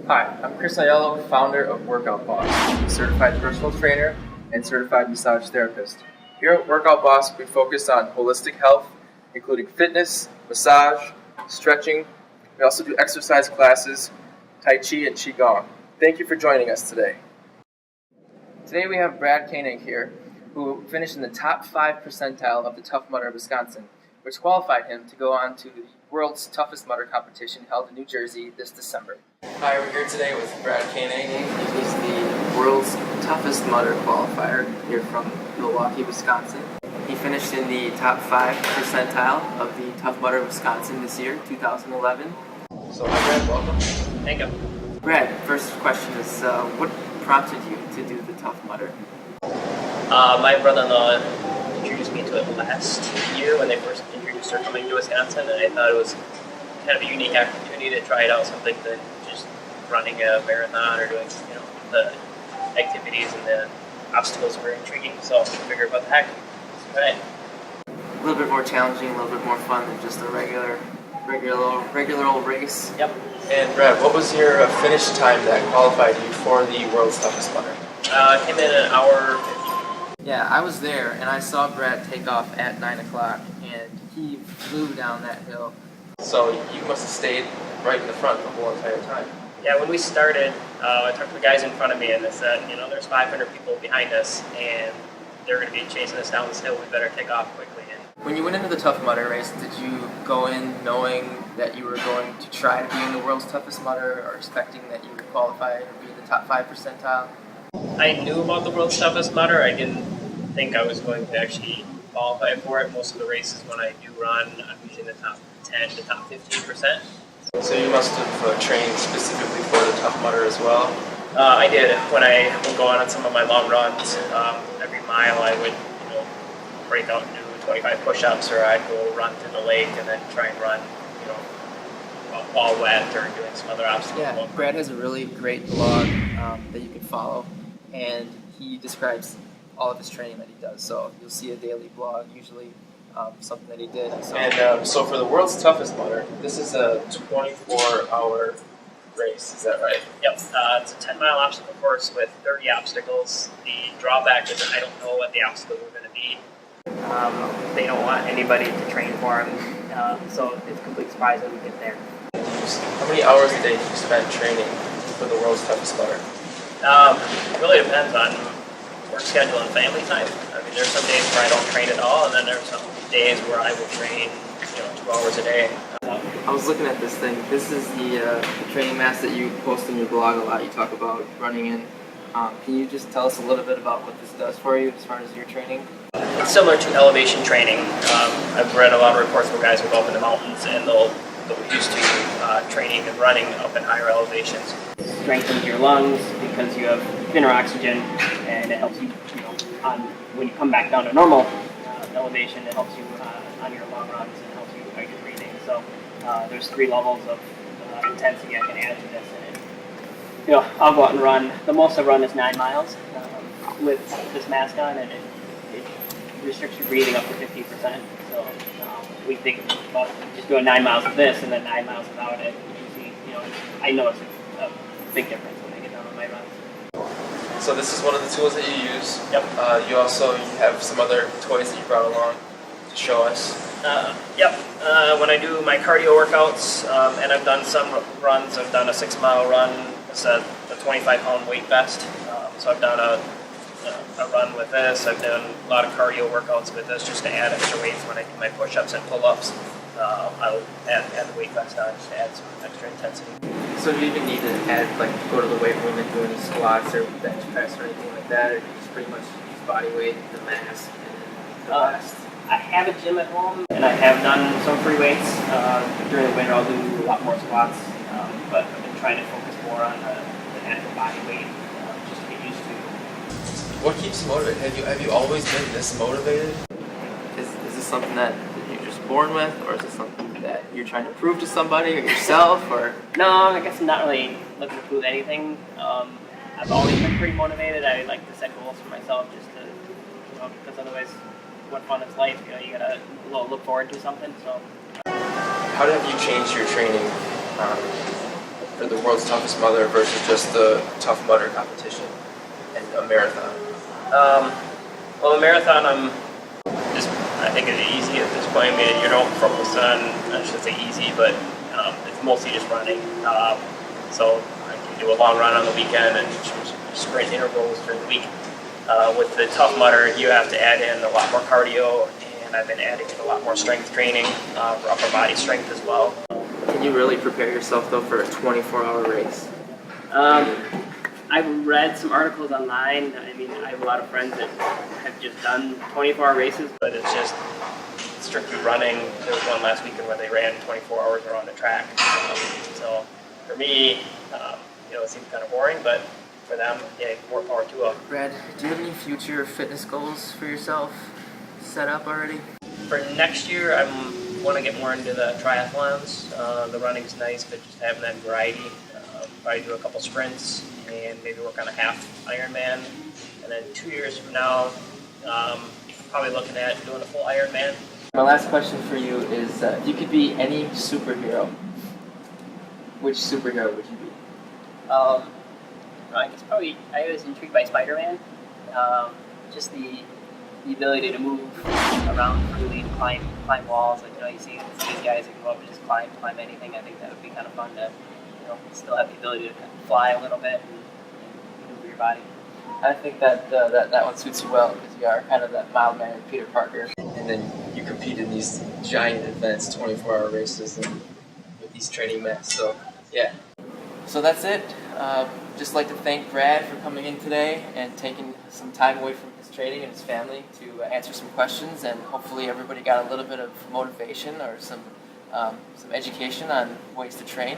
Hi, I'm Chris Aiello, founder of WorkOutBoss, certified personal trainer and certified massage therapist. Here at WorkOutBoss, we focus on holistic health, including fitness, massage, stretching. We also do exercise classes, Tai Chi and Qigong. Thank you for joining us today. Today we have Brad Koenig here, who finished in the top 5 percentile of the Tough Mudder of Wisconsin, which qualified him to go on to the world's toughest mudder competition held in New Jersey this December. Hi, we're here today with Brad Koenig. He's the world's toughest mudder qualifier here from Milwaukee, Wisconsin. He finished in the top 5 percentile of the Tough Mudder of Wisconsin this year, 2011. So hi Brad, welcome. Thank you. Brad, first question is, what prompted you to do the Tough Mudder? My brother-in-law introduced me to it last year when they first introduced her coming to Wisconsin, and I thought it was kind of a unique opportunity to try it out, something that just running a marathon or doing, the activities and the obstacles were intriguing. So I figured, what the heck, let's try it. A little bit more challenging, a little bit more fun than just a regular old race. Yep. And Brad, what was your finish time that qualified you for the world's toughest mudder? I came in an hour 50. Yeah, I was there, and I saw Brad take off at 9 o'clock, and he flew down that hill. So you must have stayed right in the front the whole entire time. Yeah, when we started, I talked to the guys in front of me, and they said, there's 500 people behind us, and they're going to be chasing us down this hill. We better take off quickly. And when you went into the Tough Mudder race, did you go in knowing that you were going to try to be in the world's toughest mudder, or expecting that you would qualify or be in the top 5 percentile? I knew about the world's toughest mudder. I didn't think I was going to actually qualify for it. Most of the races when I do run, I'm usually in the top 10 to top 15%. So you must have trained specifically for the Tough Mudder as well? I did. When I would go on some of my long runs, every mile I would break out and do 25 push-ups, or I'd go run to the lake and then try and run all wet or doing some other obstacles. Yeah, Brad has a really great blog that you can follow, and he describes all of his training that he does. So you'll see a daily blog, usually something that he did. And so for the world's toughest mudder, this is a 24-hour race, is that right? Yep, it's a 10-mile obstacle course with 30 obstacles. The drawback is I don't know what the obstacles are going to be. They don't want anybody to train for them, so it's a complete surprise when we get there. How many hours a day do you spend training for the world's toughest mudder? It really depends on work schedule and family time. I mean, there's some days where I don't train at all, and then there's some days where I will train 2 hours a day. I was looking at this thing. This is the training mass that you post in your blog a lot. You talk about running in. Can you just tell us a little bit about what this does for you as far as your training? It's similar to elevation training. I've read a lot of reports where guys will go up in the mountains and they'll used to training and running up in higher elevations. Strengthens your lungs because you have thinner oxygen, and it helps you, when you come back down to normal elevation, it helps you on your long runs and helps you by your breathing. So there's 3 levels of intensity I can add to this, and I'll go out and run. The most I run is 9 miles with this mask on, and it restricts your breathing up to 50%. So we think about just doing 9 miles of this and then 9 miles without it. Usually, I notice a big difference when I get down on my runs. So this is one of the tools that you use. Yep. You have some other toys that you brought along to show us. Yep. When I do my cardio workouts, and I've done some runs, I've done a 6-mile run. It's a 25-pound weight vest. So I've done a run with this. I've done a lot of cardio workouts with this just to add extra weights when I do my push-ups and pull-ups. I'll add the weight vest on just to add some extra intensity. So do you even need to go to the weight room and do any squats or bench press or anything like that, or do you just pretty much use body weight, the mass, and the vest? I have a gym at home, and I have done some free weights. During the winter I'll do a lot more squats, but I've been trying to focus more on the natural body weight just to get used to. What keeps you motivated? Have you always been this motivated? Is this something that you're just born with, or is it something that you're trying to prove to somebody or yourself? Or no, I guess I'm not really looking to prove anything. I've always been pretty motivated. I like to set goals for myself just to, because otherwise, what fun is life? You gotta look forward to something. So, how have you changed your training for the world's toughest mother versus just the Tough Mudder competition and a marathon? Well, a marathon, I think it's easy at this point. I mean, you don't focus on, I should say easy, but it's mostly just running. So I can do a long run on the weekend and sprint intervals during the week. With the Tough Mudder, you have to add in a lot more cardio, and I've been adding in a lot more strength training for upper body strength as well. Can you really prepare yourself though for a 24-hour race? I've read some articles online. I mean, I have a lot of friends that have just done 24-hour races, but it's just strictly running. There was one last weekend where they ran 24 hours around the track. So for me, it seems kind of boring, but for them, yeah, more power to them. Brad, do you have any future fitness goals for yourself set up already? For next year, I want to get more into the triathlons. The running's nice, but just having that variety. Probably do a couple sprints and maybe work on a half Ironman. And then 2 years from now, probably looking at doing a full Ironman. My last question for you is, if you could be any superhero, which superhero would you be? I guess probably I was intrigued by Spider-Man. Just the ability to move around freely, to climb walls. Like you see these guys that can go up and just climb anything. I think that would be kind of fun to still have the ability to kind of fly a little bit and maneuver your body. I think that one suits you well because you are kind of that mild-mannered Peter Parker. And then you compete in these giant events, 24-hour races, and with these training mats. So, yeah. So that's it. Just like to thank Brad for coming in today and taking some time away from his training and his family to answer some questions, and hopefully everybody got a little bit of motivation or some education on ways to train.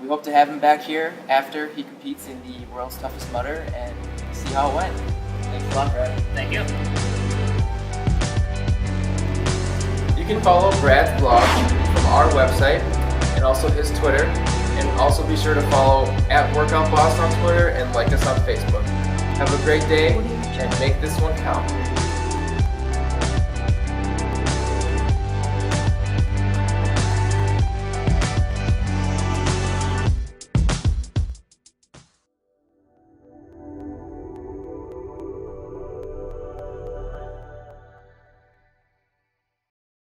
We hope to have him back here after he competes in the World's Toughest Mudder and see how it went. Thanks a lot, Brad. Thank you. You can follow Brad's blog from our website and also his Twitter, and also be sure to follow @WorkOutBoss on Twitter and like us on Facebook. Have a great day and make this one count.